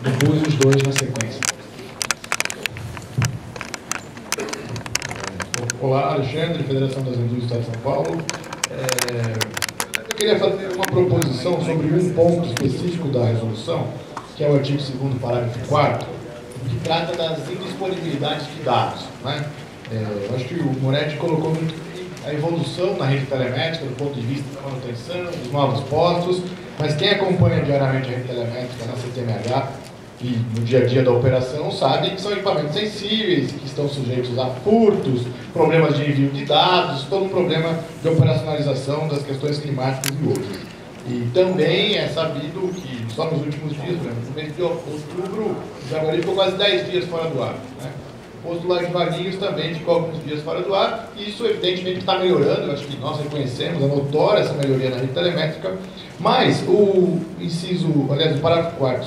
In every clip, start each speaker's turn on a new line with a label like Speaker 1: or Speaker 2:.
Speaker 1: depois os dois na sequência.
Speaker 2: Olá, Alexandre, Federação das Indústrias de São Paulo. Eu queria fazer uma proposição sobre um ponto específico da resolução, que é o artigo 2º, parágrafo 4º, que trata das indisponibilidades de dados, né? Eu acho que o Moretti colocou muito a evolução na rede telemétrica do ponto de vista da manutenção, dos novos postos, mas quem acompanha diariamente a rede telemétrica na CTMH e no dia a dia da operação sabe que são equipamentos sensíveis, que estão sujeitos a furtos, problemas de envio de dados, todo um problema de operacionalização das questões climáticas e outros. E também é sabido que só nos últimos dias, por exemplo, no mês de outubro, o Jaguari ficou quase 10 dias fora do ar, né? O posto lá de Valinhos também ficou alguns dias fora do ar, e isso evidentemente está melhorando. Acho que nós reconhecemos, é notória essa melhoria na rede telemétrica, mas o o parágrafo 4º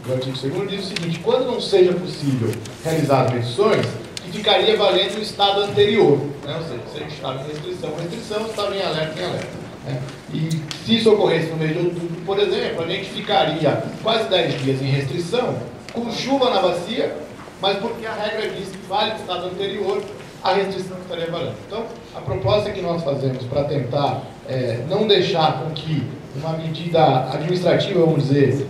Speaker 2: do artigo 2º diz o seguinte: quando não seja possível realizar as medições, que ficaria valendo o estado anterior, né? Ou seja, se a gente estava em restrição, estava em alerta, né? E se isso ocorresse no mês de outubro, por exemplo, a gente ficaria quase 10 dias em restrição, com chuva na bacia, mas porque a regra diz que vale o estado anterior, a restrição estaria valendo. Então, a proposta que nós fazemos para tentar não deixar com que uma medida administrativa, vamos dizer,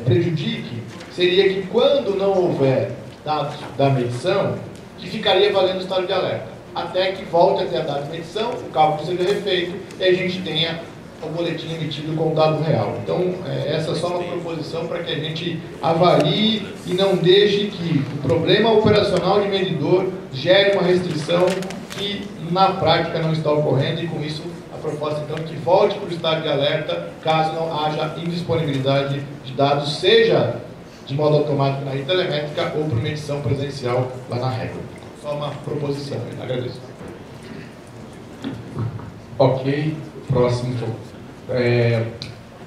Speaker 2: prejudique, seria que quando não houver dados da medição, que ficaria valendo o estado de alerta, até que volte a ter a data de medição, o cálculo seja refeito e a gente tenha o boletim emitido com o dado real. Então, essa é só uma proposição para que a gente avalie e não deixe que o problema operacional de medidor gere uma restrição que na prática não está ocorrendo, e com isso a proposta então é que volte para o estado de alerta caso não haja indisponibilidade de dados, seja de modo automático na rede telemétrica ou por medição presencial lá na régua. Só uma proposição, agradeço.
Speaker 1: Ok, próximo.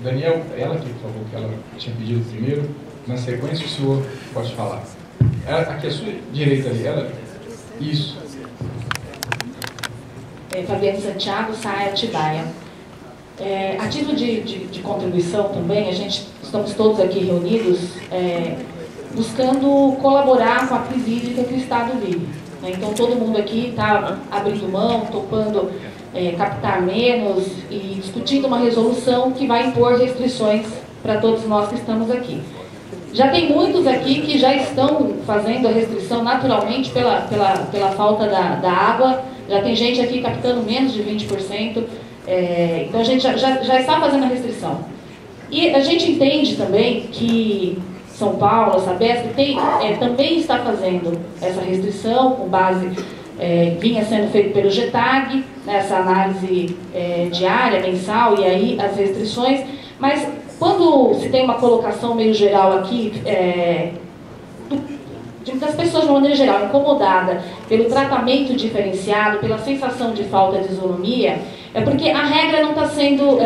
Speaker 1: Daniel, ela aqui, por favor, que ela tinha pedido primeiro. Na sequência, o senhor pode falar. Aqui à sua direita ali, ela? Isso.
Speaker 3: Fabiane Santiago, SAE Atibaia. A título de contribuição também, estamos todos aqui reunidos buscando colaborar com a crise hídrica que o Estado vive, né? Então, todo mundo aqui está abrindo mão, topando captar menos e discutindo uma resolução que vai impor restrições para todos nós que estamos aqui. Já tem muitos aqui que já estão fazendo a restrição naturalmente pela falta da água. Já tem gente aqui captando menos de 20%. Então a gente já está fazendo a restrição. E a gente entende também que São Paulo, a Sabesp, também está fazendo essa restrição com base, vinha sendo feito pelo GETAG, nessa análise diária, mensal, e aí as restrições. Mas quando se tem uma colocação meio geral aqui, das pessoas de uma maneira geral incomodada pelo tratamento diferenciado, pela sensação de falta de isonomia, é porque a regra não está sendo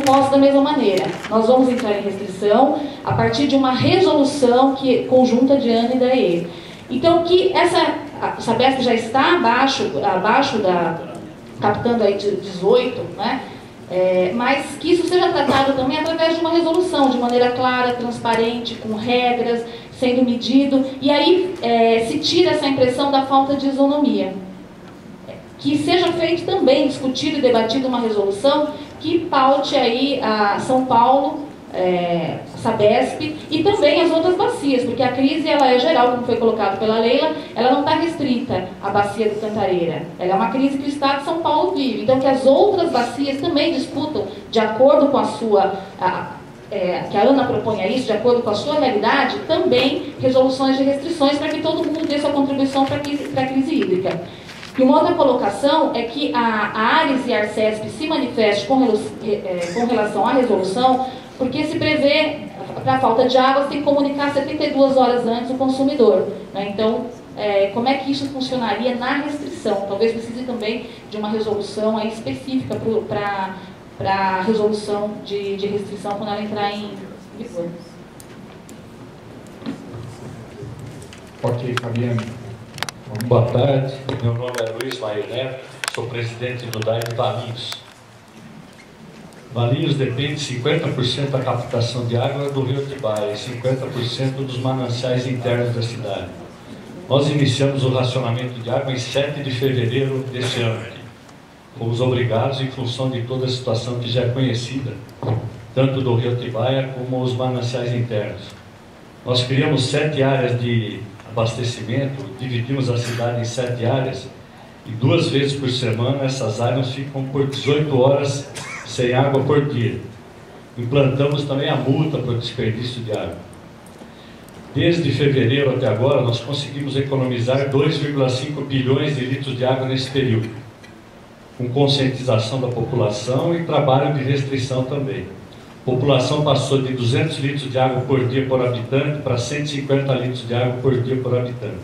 Speaker 3: posta da mesma maneira. Nós vamos entrar em restrição a partir de uma resolução conjunta de ANA e da EE. Então, a Sabesp já está abaixo captando aí de 18, né? Mas que isso seja tratado também através de uma resolução, de maneira clara, transparente, com regras, sendo medido, e aí se tira essa impressão da falta de isonomia. Que seja feito também, discutido e debatido uma resolução que paute aí a São Paulo, a Sabesp e também as outras bacias, porque a crise ela é geral, como foi colocado pela Leila, ela não está restrita à bacia do Cantareira. Ela é uma crise que o Estado de São Paulo vive. Então, que as outras bacias também discutam, de acordo com a sua... que a ANA proponha isso, de acordo com a sua realidade, também resoluções de restrições para que todo mundo dê sua contribuição para a crise hídrica. E uma outra colocação é que a ARES e a Arcesp se manifeste com relação à resolução, porque se prevê, para a falta de água, você tem que comunicar 72 horas antes o consumidor, né? Então, como é que isso funcionaria na restrição? Talvez precise também de uma resolução aí específica para a resolução de restrição quando ela entrar em vigor.
Speaker 1: Ok, Fabiane.
Speaker 4: Boa tarde, meu nome é Luiz Maio Neto, sou presidente do DAI Valinhos. Valinhos depende 50% da captação de água do rio Atibaia e 50% dos mananciais internos da cidade. Nós iniciamos o racionamento de água em 7 de fevereiro deste ano. Fomos obrigados em função de toda a situação que já é conhecida, tanto do rio Atibaia como os mananciais internos. Nós criamos 7 áreas de abastecimento, dividimos a cidade em 7 áreas e 2 vezes por semana essas áreas ficam por 18 horas sem água por dia. Implantamos também a multa por desperdício de água. Desde fevereiro até agora, nós conseguimos economizar 2,5 bilhões de litros de água nesse período, com conscientização da população e trabalho de restrição também. A população passou de 200 litros de água por dia por habitante para 150 litros de água por dia por habitante.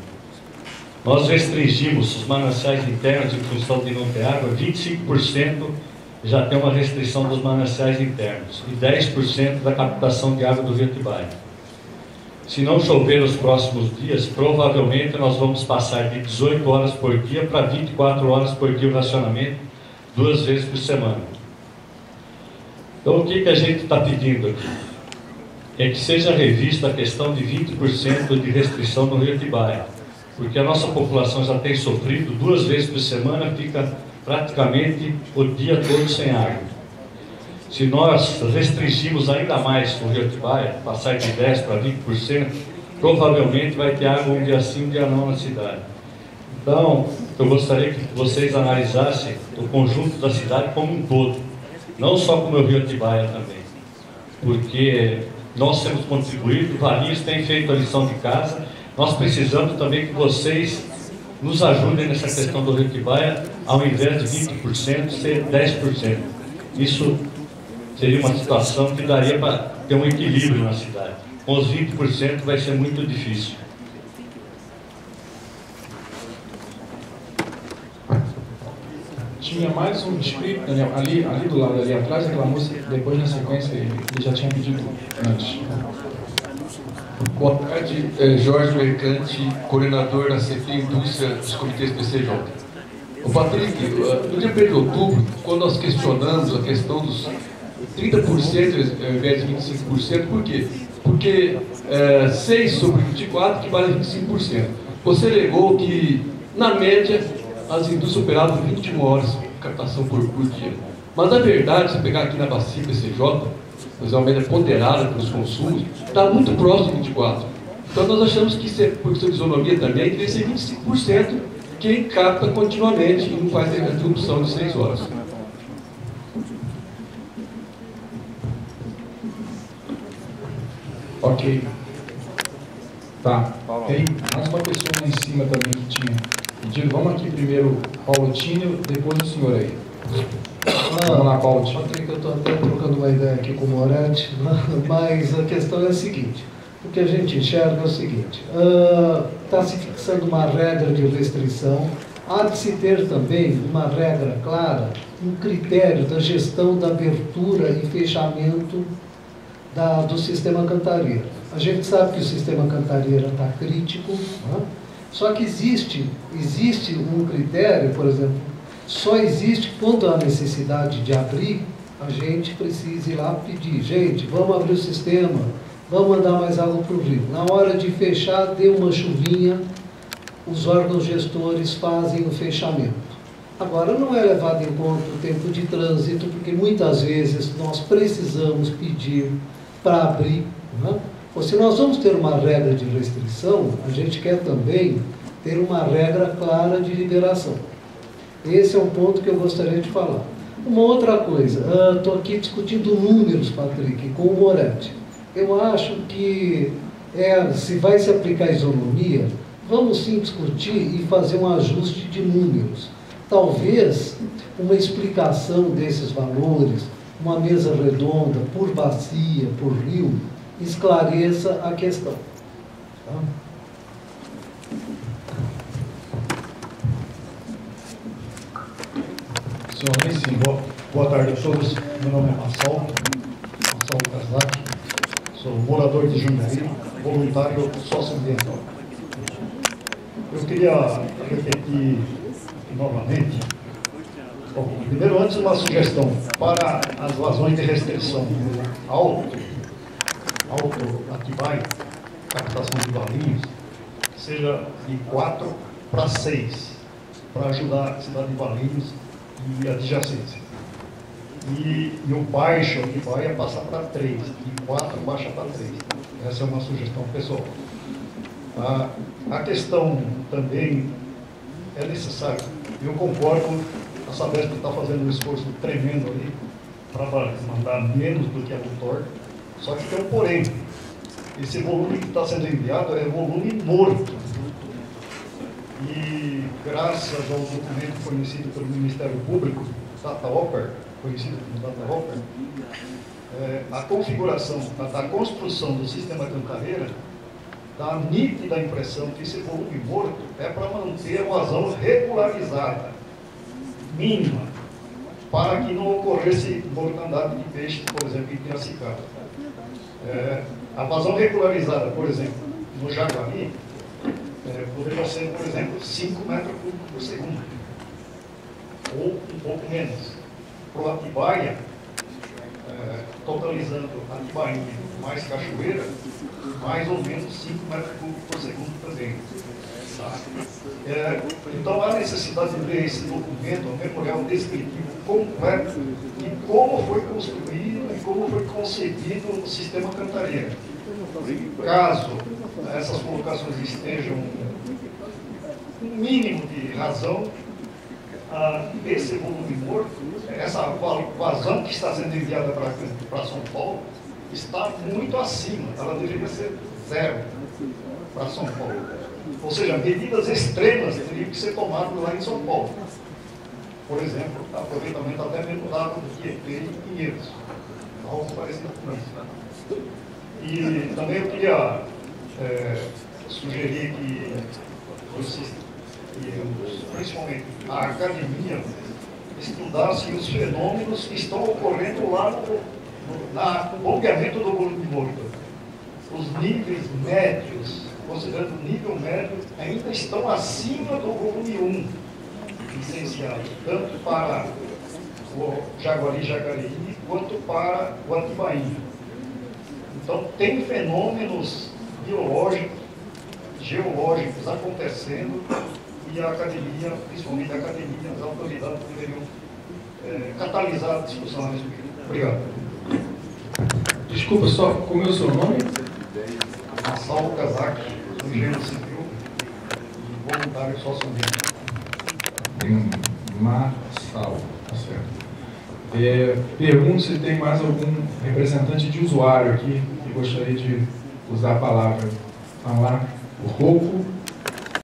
Speaker 4: Nós restringimos os mananciais internos em função de não ter água, 25% já tem uma restrição dos mananciais internos e 10% da captação de água do rio Atibaia. Se não chover nos próximos dias, provavelmente nós vamos passar de 18 horas por dia para 24 horas por dia o racionamento, 2 vezes por semana. Então o que a gente está pedindo aqui? É que seja revista a questão de 20% de restrição no rio Atibaia, porque a nossa população já tem sofrido, 2 vezes por semana fica praticamente o dia todo sem água. Se nós restringirmos ainda mais o rio Atibaia, passar de 10% para 20%, provavelmente vai ter água um dia sim, um dia não na cidade. Então, eu gostaria que vocês analisassem o conjunto da cidade como um todo, não só como o rio Atibaia também, porque nós temos contribuído, Valinhos tem feito a lição de casa, nós precisamos também que vocês nos ajudem nessa questão do rio Atibaia, ao invés de 20%, ser 10%. Isso seria uma situação que daria para ter um equilíbrio na cidade. Com os 20% vai ser muito difícil.
Speaker 1: Tinha mais um inscrito, Daniel, ali do lado, ali atrás, aquela moça, depois na sequência ele já tinha pedido antes.
Speaker 5: Boa tarde, Jorge Mercante, coordenador da CT Indústria dos Comitês PCJ. O Patrick, no dia 1º de outubro, quando nós questionamos a questão dos 30% ao invés de 25%, por quê? Porque 6 sobre 24 equivale a 25%. Você alegou que, na média, as indústrias operavam 21 horas de captação por dia. Mas, na verdade, se pegar aqui na bacia PCJ, fazer uma média ponderada pelos consumos, está muito próximo de 24. Então, nós achamos que, por questão de isonomia também, deveria ser 25% quem capta continuamente e não faz a interrupção de 6 horas.
Speaker 1: Ok. Tá. Tem mais uma pessoa lá em cima também que tinha pedido. Vamos aqui primeiro, Paulo Tínio, depois o senhor aí. Vamos lá, Paulo Tínio.
Speaker 6: Patrick, eu estou até trocando uma ideia aqui com o Moretti, mas a questão é a seguinte. O que a gente enxerga é o seguinte. Está se fixando uma regra de restrição. Há de se ter também uma regra clara, um critério da gestão da abertura e fechamento do sistema Cantareira. A gente sabe que o sistema Cantareira está crítico, né? Só que existe um critério, por exemplo, só existe quando há necessidade de abrir, a gente precisa ir lá pedir, gente, vamos abrir o sistema, vamos mandar mais água para o rio. Na hora de fechar, deu uma chuvinha, os órgãos gestores fazem o fechamento. Agora, não é levado em conta o tempo de trânsito, porque muitas vezes nós precisamos pedir para abrir, né? Ou se nós vamos ter uma regra de restrição, a gente quer também ter uma regra clara de liberação. Esse é um ponto que eu gostaria de falar. Uma outra coisa, estou aqui discutindo números, Patrick, com o Moretti. Eu acho que se vai se aplicar a isonomia, vamos sim discutir e fazer um ajuste de números. Talvez uma explicação desses valores, uma mesa redonda, por bacia, por rio, esclareça a questão. Tá?
Speaker 1: Senhor, sim.
Speaker 2: Boa tarde a todos. Meu nome é Massal Kazak. Sou morador de Jundiaí, voluntário socioambiental. Eu queria repetir novamente
Speaker 7: Bom, primeiro, antes, uma sugestão para as vazões de restrição alto Atibaia, captação de valinhos, seja de 4 para 6, para ajudar a cidade de Valinhos e adjacência. E o baixo Atibaia passar para 3, de 4 baixa para 3. Essa é uma sugestão pessoal. A questão também é necessária. Eu concordo, a Sabesp está fazendo um esforço tremendo ali para mandar menos do que a Lutor, só que tem um porém. Esse volume que está sendo enviado é volume morto. E graças ao documento fornecido pelo Ministério Público, DataOper, conhecido como DataOper, a configuração, a construção do sistema Cantareira dá nítida impressão que esse volume morto é para manter a vazão regularizada, mínima, para que não ocorresse mortandade de peixes, por exemplo, em Piracicaba. A vazão regularizada, por exemplo, no Jaguari, poderia ser, por exemplo, 5 metros cúbicos por segundo, ou um pouco menos. Para o Atibaia, totalizando Atibainha mais Cachoeira, mais ou menos 5 metros cúbicos por segundo também. Tá? Então há necessidade de ver esse documento, um memorial descritivo completo de como foi construído e como foi concebido o sistema Cantareira. Caso essas colocações estejam com um mínimo de razão, esse volume morto, essa vazão que está sendo enviada para São Paulo, está muito acima, ela deveria ser 0 para São Paulo. Ou seja, medidas extremas teriam que ser tomadas lá em São Paulo. Por exemplo, aproveitamento até mesmo dado do Tietê e Pinheiros, algo parecido com isso. E também eu queria sugerir que principalmente a academia estudasse os fenômenos que estão ocorrendo lá no bombeamento do volume morto. Os níveis médios, considerando o nível médio, ainda estão acima do volume 1 licenciado, tanto para o Jaguari-Jacareí quanto para o Atibainha. Então, tem fenômenos biológicos, geológicos acontecendo e a academia, principalmente a academia, as autoridades deveriam catalisar a discussão a respeito. Obrigado.
Speaker 1: Desculpa, só como é o seu nome?
Speaker 7: Marçal Kazak, engenheiro civil e voluntário socialmente.
Speaker 1: Marçal, tá certo. Pergunto se tem mais algum representante de usuário aqui que gostaria de usar a palavra. Vamos lá, o Rocco